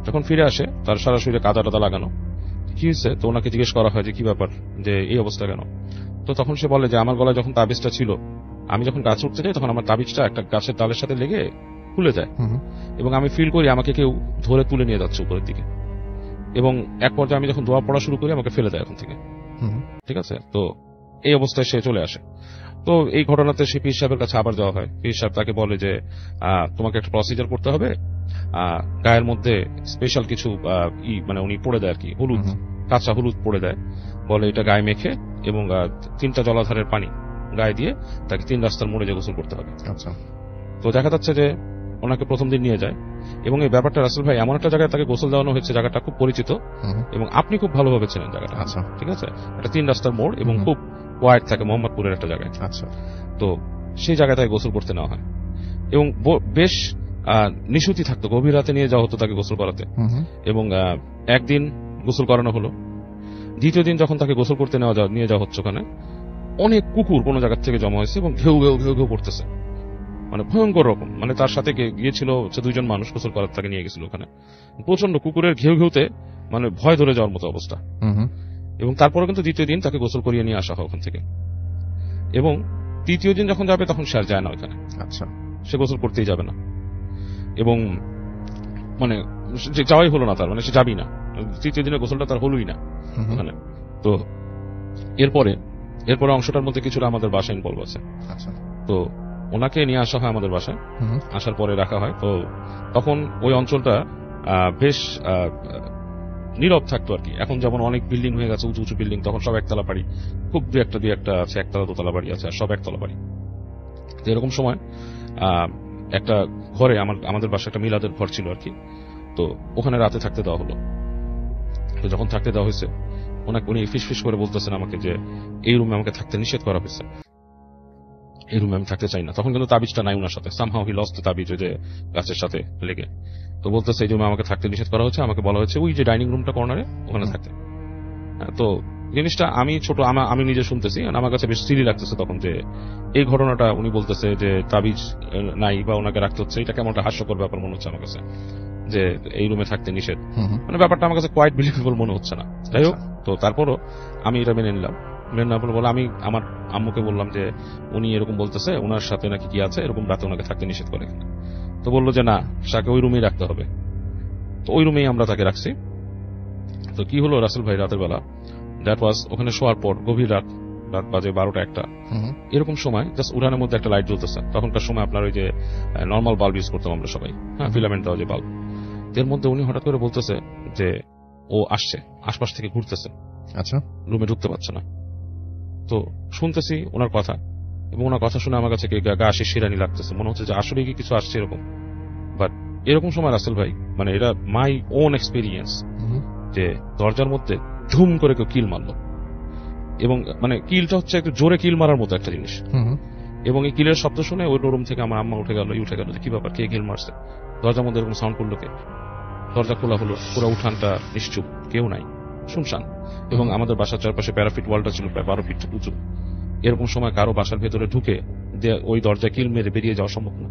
যখন ফিরে আসে তার সারা শরীরে কাদা টাদা লাগানো, কি হয়েছে? তো ওনাকে জিজ্ঞেস করা হয় যে কি ব্যাপার, যে এই অবস্থা কেন? তো তখন সে বলে যে আমার গলায় যখন তাবিজটা ছিল, আমি যখন গাছ উঠতে যাই তখন আমার তাবিজটা একটা গাছের ডালের সাথে লেগে খুলে যায়, এবং আমি ফিল করি আমাকে কেউ ধরে তুলে নিয়ে যাচ্ছে উপরের দিকে, এবং এক পর্যায়ে আমি যখন দোয়া পড়া শুরু করি আমাকে ফেলে দেয় ওখান থেকে। ঠিক আছে, তো এই অবস্থায় সে চলে আসে। তো এই ঘটনাতে সে পীর সাহেবের কাছে আবার যাওয়া হয়। পীর সাহেব তাকে বলে যে তোমাকে একটা প্রসিজার করতে হবে, গায়ের মধ্যে স্পেশাল কিছু মানে উনি পড়ে দেয় আর কি, হলুদ, কাঁচা হলুদ পড়ে দেয়, বলে এটা গায়ে মেখে এবং 3টা জলাধারের পানি গায়ে দিয়ে তাকে 3 রাস্তার মোড়ে যে গোসল করতে হবে। আচ্ছা, তো দেখা যাচ্ছে যে ওনাকে প্রথম দিন নিয়ে যায়, এবং এই ব্যাপারটা রাসেল ভাই এমন একটা জায়গায় তাকে গোসল দেওয়ানো হয়েছে, জায়গাটা খুব পরিচিত এবং আপনি খুব ভালোভাবে চেনেন জায়গাটা। আচ্ছা, ঠিক আছে, এটা 3 রাস্তার মোড় এবং খুব ওয়াইড থাকে, মোহাম্মদপুরের একটা জায়গায়। আচ্ছা, তো সেই জায়গায় তাকে গোসল করতে নেওয়া হয়, এবং বেশ নিশুতি থাকতো, গভীর রাতে নিয়ে যাওয়া হতো তাকে গোসল করাতে, এবং একদিন গোসল করানো হলো। দ্বিতীয় দিন যখন তাকে গোসল করতে নিয়ে যাওয়া হচ্ছে, ওখানে অনেক কুকুর কোনো জায়গা থেকে জমা হয়েছে এবং ঘেউ ঘেউ ঘেউ ঘেউ করতেছে, মানে ভয়ঙ্কর রকম। মানে তার সাথে গিয়েছিল হচ্ছে 2 জন মানুষ গোসল করার, তাকে নিয়ে গেছিল ওখানে, প্রচন্ড কুকুরের ঘেউ ঘেউতে মানে ভয় ধরে যাওয়ার মতো অবস্থা। এবং তারপরে কিন্তু দ্বিতীয় দিন তাকে গোসল করিয়ে নিয়ে আসা হয় ওখান থেকে, এবং তৃতীয় দিন যখন যাবে তখন সে আর যায় না ওখানে। আচ্ছা, সে গোসল করতেই যাবে না, এবং মানে যাওয়াই হলো না তার, মানে সে যাবেই না, তৃতীয় দিনের গোসলটা তার হলোই না ওখানে। তো এরপরে অংশটার মধ্যে কিছুটা আমাদের বাসায় ইনভলভ আছে। আচ্ছা, তো ওনাকে নিয়ে আসা হয় আমাদের বাসায়, আসার পরে রাখা হয়। তো তখন ওই অঞ্চলটা বেশ নীরব থাকতো আর কি। এখন যেমন অনেক বিল্ডিং হয়ে গেছে, উঁচু উঁচু বিল্ডিং, তখন সব একতলা বাড়ি, খুব দুই একটা আছে, একতলা দোতলা বাড়ি আছে, আর সব একতলা বাড়ি। তো এরকম সময় একটা ঘরে, আমাদের বাসায় একটা মিলাদের ঘর ছিল আর কি, তো ওখানে রাতে থাকতে দেওয়া হলো। তো যখন থাকতে দেওয়া হয়েছে, উনি ফিস করে বলতেছেন আমাকে যে এই রুমে আমাকে থাকতে নিষেধ করা হয়েছে, এই রুমে আমি থাকতে চাই না। তখন কিন্তু তাবিজটা নাই ওনার সাথে, সামহাউ হি লস্ট তাবিজ, ওই যে গাছের সাথে লেগে। তো বলতেছে এই রুমে আমাকে থাকতে নিষেধ করা হচ্ছে, আমাকে বলা হয়েছে ওই যে ডাইনিং রুমটা কর্নারে ওখানে থাকতে। তো জিনিসটা আমি ছোট, আমি নিজে শুনতেছি, আমার কাছে বেশ সিলি লাগতেছে তখন, যে এই ঘটনাটা উনি বলতেছে যে তাবিজ নাই বা ওনাকে রাখতে হচ্ছে, এটা কেমন একটা হাস্যকর ব্যাপার মনে হচ্ছে আমার কাছে, যে এই রুমে থাকতে নিষেধ, মানে ব্যাপারটা আমার কাছে কোয়াইট বিলিভেবল মনে হচ্ছে না। যাই হোক, তো তারপরও আমি এটা মেনে নিলাম। বলে আমি আমার আম্মুকে বললাম যে উনি এরকম বলতেছে, ওনার সাথে নাকি কি আছে, এরকম রাতে ওনাকে থাকতে নিষেধ করে। তো বললো যে না, তাকে ওই রুমেই রাখতে হবে। তো ওই রুমেই আমরা তাকে রাখছি। তো কি হলো রাসেল ভাই, রাতের বেলা, দ্যাট ওয়াজ, ওখানে শোয়ার পর গভীর রাত বাজে 12টা 1টা এরকম সময়, জাস্ট উঠানের মধ্যে একটা লাইট জ্বলতেছে। তখনকার সময় আপনার ওই যে নর্মাল বাল্ব ইউজ করতাম আমরা সবাই, হ্যাঁ, ফিলামেন্ট দেওয়া যে বাল্ব, এর মধ্যে উনি হঠাৎ করে বলতেছে যে ও আসছে, আশপাশ থেকে ঘুরতেছে, আচ্ছা, রুমে ঢুকতে পারছে না। তো শুনতেছি ওনার কথা, এবং ওনার কথা শুনে আমার কাছে গা শিরশিরানি লাগতেছে, মনে হচ্ছে যে আসলে কি কিছু আসছে এরকম, বাট এরকম সময় রাসেল ভাই মানে এটা মাই ওন এক্সপিরিয়েন্স, হুম, যে দরজার মধ্যে ধুম করে কেউ কিল মারলো, এবং মানে কিলটা হচ্ছে একটু জোরে কিল মারার মতো একটা জিনিস, হুম, এবং এই কিলের শব্দ শুনে ওই রুম থেকে আমার আম্মা উঠে গেল যে কি ব্যাপার, কে কিল মারছে, দরজার মধ্যে এরকম সাউন্ড করলো কে, দরজা খোলা হলো, পুরো উঠানটা নিশ্চুপ, কেউ নাই, শুনশান, এবং আমাদের বাসার চারপাশে প্যারাফিট ওয়ালটা ছিল প্রায় 12 ফিট উঁচু। এরকম সময় কারো বাসার ভেতরে ঢুকে ওই দরজায় কিল মেরে বেরিয়ে যাওয়া সম্ভব না,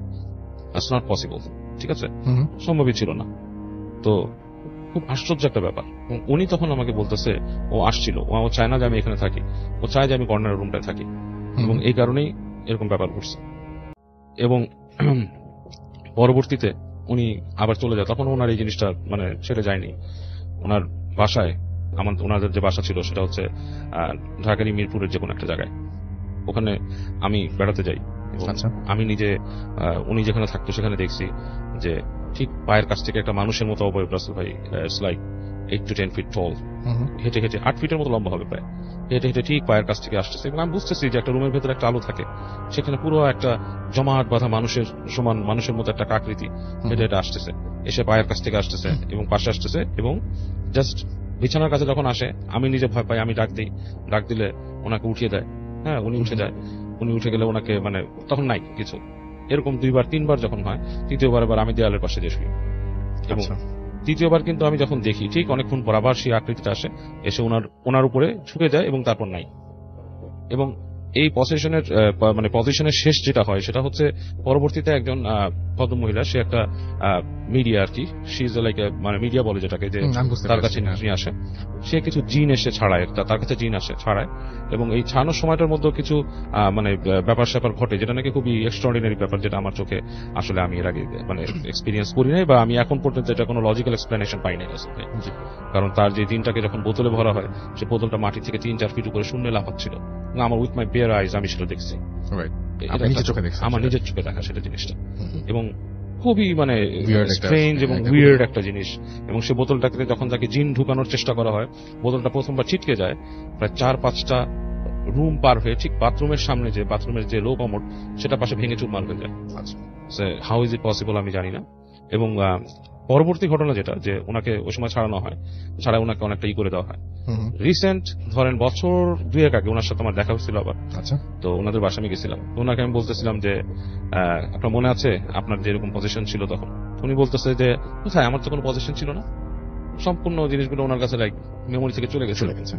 দ্যাটস নট পসিবল, ঠিক আছে, হুম, সম্ভবই ছিল না। তো খুব আশ্চর্য একটা ব্যাপার। এবং উনি তখন আমাকে বলতেছে ও আসছিল, ও চায় না যে আমি এখানে থাকি, ও চায় যে আমি কর্নার রুমটায় থাকি, এবং এই কারণেই এরকম ব্যাপার ঘটছে। এবং পরবর্তীতে উনি আবার চলে যায়, তখন ওনার এই জিনিসটা মানে ছেড়ে যায়নি। ওনার বাসায় ওনাদের যে বাসা ছিল সেটা হচ্ছে ঢাকারই মিরপুরের যে কোনো একটা জায়গায়, ওখানে আমি বেড়াতে যাই, এবং আচ্ছা। আমি নিজে উনি যেখানে থাকতো সেখানে দেখছি যে ঠিক পায়ের কাছ থেকে একটা মানুষের মতো অবয়ব রাসেল ভাই, it's like 8 to 10 feet tall, hmm, হেঁটে হেঁটে 8 ফিটের মতো লম্বা হবে প্রায়, হেঁটে হেঁটে ঠিক পায়ের কাছ থেকে আসতেছে, এবং আমি বুঝতেছি যে একটা রুমের ভেতরে একটা আলো থাকে, সেখানে পুরো একটা জমাট বাঁধা মানুষের সমান মানুষের মতো একটা আকৃতি হেঁটে হেঁটে আসতেছে, এসে পায়ের কাছ থেকে আসতেছে এবং পাশে আসতেছে, এবং জাস্ট বিছানার কাছে যখন আসে আমি নিজে ভয় পাই, আমি ডাক দিই, ডাক দিলে ওনাকে উঠিয়ে দেয়, হ্যাঁ উনি উঠে যায়, উনি উঠে গেলে ওনাকে মানে তখন নাই কিছু, এরকম 2বার 3বার যখন হয়, তৃতীয়বার আবার আমি দেয়ালের পাশে দিয়ে শুই, এবং আচ্ছা। তৃতীয়বার কিন্তু আমি যখন দেখি ঠিক অনেকক্ষণ পর আবার সেই আকৃতিটা আসে, এসে ওনার উপরে ঝুঁকে যায় এবং তারপর নাই। এবং এই পজিশনের মানে পজিশনের শেষ যেটা হয় সেটা হচ্ছে পরবর্তীতে একজন ভদ্রমহিলা, সে একটা মিডিয়া আর কি, শি ইজ লাইক মানে মিডিয়া বলে যেটাকে, যে আমি বুঝতে তার পারছি, কাছে হ্যাঁ। নিয়ে আসে, সে কিছু জিন এসে ছাড়ায়, তার কাছে জিন আসে ছাড়ায়, এবং এই ছাড়ানোর সময়টার মধ্যে কিছু মানে ব্যাপার স্যাপার ঘটে যেটা নাকি খুবই এক্সট্রাঅর্ডিনারি ব্যাপার, যেটা আমার চোখে আসলে আমি এর আগে মানে এক্সপিরিয়েন্স করি নাই, বা আমি এখন পর্যন্ত এটা কোনো লজিক্যাল এক্সপ্লেনেশন পাই নাই আসলে। জি। কারণ তার যে জিনটাকে যখন বোতলে ভরা হয়, সে বোতলটা মাটি থেকে 3-4 ফিট উপরে শূন্যে লাফাচ্ছিল, এবং আমার উইথ মাই বেয়ার আইজ আমি সেটা দেখছি, Right. এটা আপনি নিজের চোখে দেখছেন আমার সেটা? নিজের চোখে দেখা সেটা জিনিসটা, হুম, এবং খুবই মানে Weird একটা- স্ট্রেঞ্জ এবং একটা- উইয়ার্ড একটা জিনিস। এবং সে বোতলটাকে যখন তাকে জিন ঢুকানোর চেষ্টা করা হয়, বোতলটা প্রথমবার ছিটকে যায়, প্রায় 4-5টা রুম পার হয়ে ঠিক বাথরুমের সামনে যে বাথরুমের যে লো কমোড সেটা পাশে ভেঙে চুরমার হয়ে যায়। আচ্ছা। হাউ ইজ ইট পসিবল আমি জানি না। এবং পরবর্তী ঘটনা যেটা, যে ওনাকে ওই সময় ছাড়ানো হয়, ছাড়া ওনাকে অনেকটা করে দেওয়া হয়। হুম, রিসেন্ট ধরেন বছর 2 আগে ওনার সাথে আমার দেখা হচ্ছিল আবার, আচ্ছা। তো ওনাদের বাসা আমি গেছিলাম, তো ওনাকে আমি বলতেছিলাম যে আপনার মনে আছে আপনার যেরকম পজিশন ছিল তখন, উনি বলতেছে যে কোথায়, আমার তো কোনো পজিশন ছিল না, সম্পূর্ণ জিনিসগুলো ওনার কাছে লাইক মেমোরি থেকে চলে গেছে। চলে গেছে।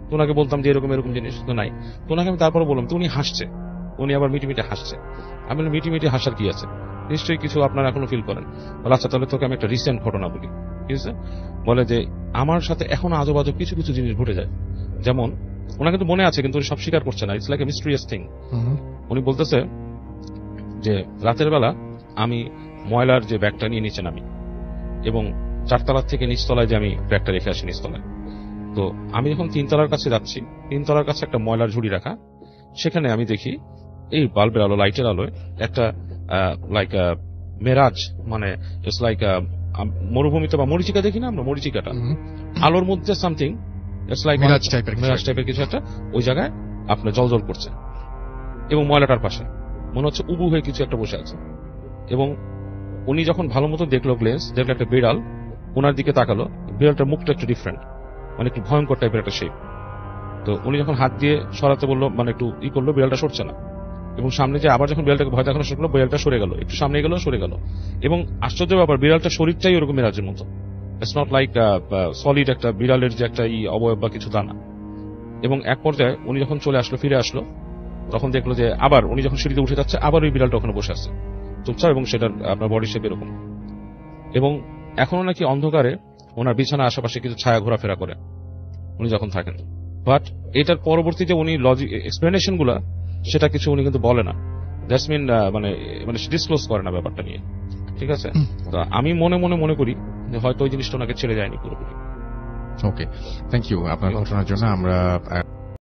তো ওনাকে বলতাম যে এরকম এরকম জিনিস তো নাই, তো ওনাকে আমি তারপরে বললাম, তো উনি হাসছে, উনি আবার মিটি হাসছে। আমি বললাম মিটি হাসার কি আছে, নিশ্চয়ই কিছু আপনারা এখনো ফিল করেন। বলে আচ্ছা তাহলে তোকে আমি একটা রিসেন্ট ঘটনা বলি, ঠিক আছে। বলে যে আমার সাথে এখন আজব আজব কিছু কিছু জিনিস ঘটে যায়, যেমন ওনার কিন্তু মনে আছে কিন্তু উনি সব স্বীকার করছে না, it's like a mysterious thing. Hmm, উনি বলতেছে যে রাতের বেলা আমি ময়লার যে ব্যাগটা নিয়ে নিচে নামি, এবং 4তলার থেকে নিচতলায় যে আমি ব্যাগটা রেখে আসি নিচতলায়, তো আমি যখন 3তলার কাছে যাচ্ছি, 3তলার কাছে একটা ময়লার ঝুড়ি রাখা, সেখানে আমি দেখি এই বাল্বের আলো, লাইটের আলোয় একটা লাইক মেরাজ, মানে ইটস লাইক মরুভূমিতে বা মরিচিকা দেখি না আমরা, মরিচিকাটা হুম, আলোর মধ্যে সামথিং ইটস লাইক মিরাজ টাইপের কিছু মেরাজ একটা। টাইপের কিছু একটা ওই জায়গায় আপনার জলজল করছে, এবং ময়লাটার পাশে মনে হচ্ছে উবু হয়ে কিছু একটা বসে আছে। এবং উনি যখন ভালো মতো দেখলো দেখলো একটা বিড়াল ওনার দিকে তাকালো, বিড়ালটার মুখটা একটু ডিফারেন্ট, মানে একটু ভয়ঙ্কর টাইপের একটা শেপ। তো উনি যখন হাত দিয়ে সরাতে বললো, মানে একটু করলো, বিড়ালটা সরছে না, এবং সামনে যে আবার যখন বিড়ালটাকে ভয় দেখানো শুরু করলো, বিড়ালটা সরে গেল, একটু সামনে গেল, সরে গেল। এবং আশ্চর্য ব্যাপার, বিড়ালটার শরীরটাই ওরকম মেরাজের মতো, ইটস নট লাইক সলিড একটা বিড়ালের যে একটা অবয়ব বা কিছু তা না। এবং এক পর্যায়ে উনি যখন চলে আসলো, ফিরে আসলো, তখন দেখলো যে আবার উনি যখন সিঁড়িতে উঠে যাচ্ছে, আবার ওই বিড়ালটা ওখানে বসে আছে চুপচাপ, এবং সেটার আপনার বডি শেপ এরকম। এবং এখনো নাকি অন্ধকারে ওনার বিছানা আশেপাশে কিছু ছায়া ঘোরাফেরা করে উনি যখন থাকেন। বাট এটার পরবর্তীতে উনি লজিক এক্সপ্লেনেশন গুলা সেটা কিছু উনি কিন্তু বলে না, দ্যাটস মিন মানে মানে ডিসক্লোজ করে না ব্যাপারটা নিয়ে, ঠিক আছে। তো আমি মনে করি যে হয়তো ওই জিনিসটা ওনাকে ছেড়ে যায়নি পুরোপুরি। ওকে, থ্যাংক ইউ আপনার ঘটনার জন্য। আমরা